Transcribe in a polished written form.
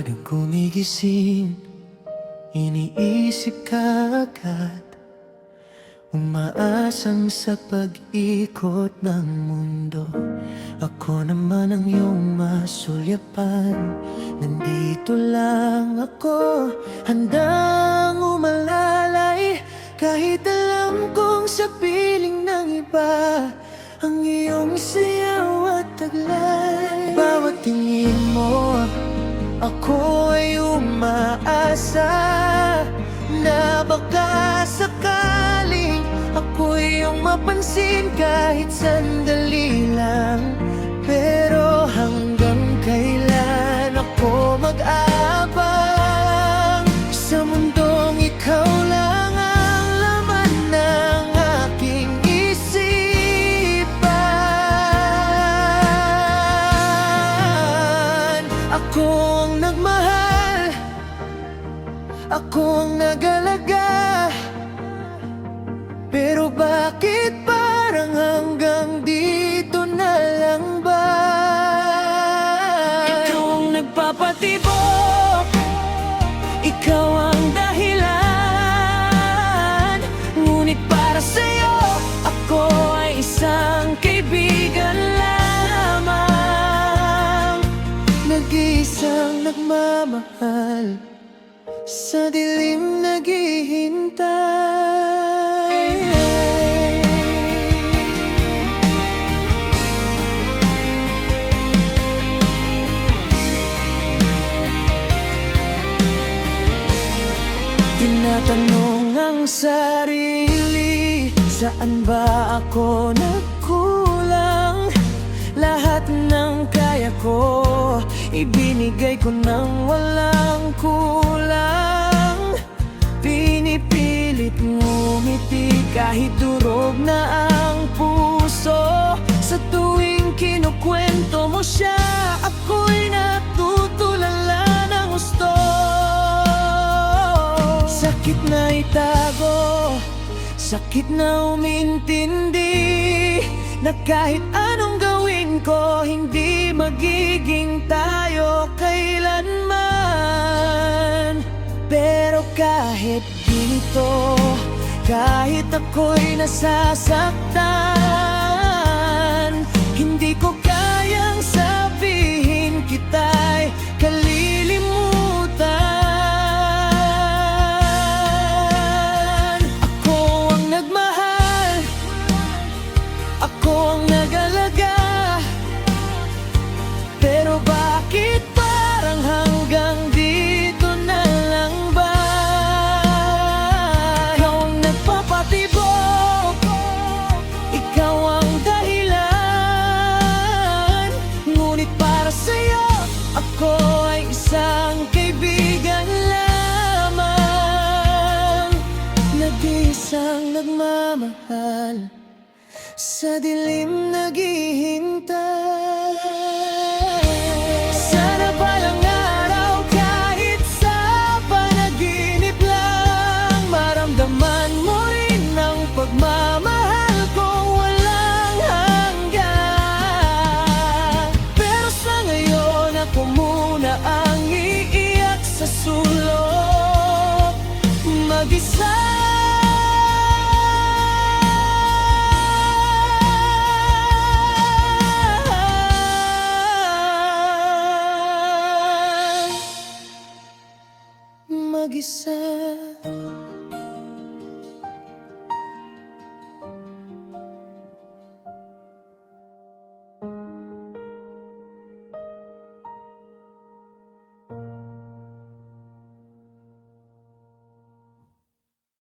Pag gumigising, iniisip ka agad, umaasang sa pag-ikot ng mundo. Ako naman ang iyong masulyapan, nandito lang ako, handang umalalay. Kahit alam kong sa piling ng iba ang iyong sayaw at taglay. Bawat tingin mo, ako ay umaasa na baka sakaling ako iyong mapansin kahit sandali lang. Pero hanggang kailan ako mag-aabang sa mundong ikaw lang ang laman ng aking isipan. Ako ang nagmahal, ako ang nag-alaga, pero bakit parang hanggang dito na lang ba? Ikaw ang nagpapatibok, ikaw ang dahilan. Ngunit para sa'yo, ako ay isang kaibigan lamang. Nag-iisang nagmamahal, sa dilim naghihintay. Tinatanong ang sarili, saan ba ako nagkulang? Lahat ng kaya ko, ibinigay ko nang walang kulang. Pinipilit ngumiti kahit durog na ang puso. Sa tuwing kinukwento mo siya, ako'y natutulala ng gusto. Sakit na itago, sakit na umintindi, na kahit anong gawin ko, hindi magiging tayo kailanman. Pero kahit dito, kahit ako'y nasasaktan, hindi ko kayang sabihin kita'y kalilimutan. Ako ang nagmahal, ako ang nag-alaga, pero bakit parang hanggang dito na lang ba? Ikaw ang nagpapatibok, ikaw ang dahilan. Ngunit para sa'yo, ako ay isang kaibigan lamang. Nag-iisang nagmamahal, sa dilim naghihintay. Sana balang araw, kahit sa panaginip lang, maramdaman mo rin ang pagmamahal kong walang hanggan. Pero sa ngayon, ako muna ang iiyak sa sulok, mag-isa. Mag-isa.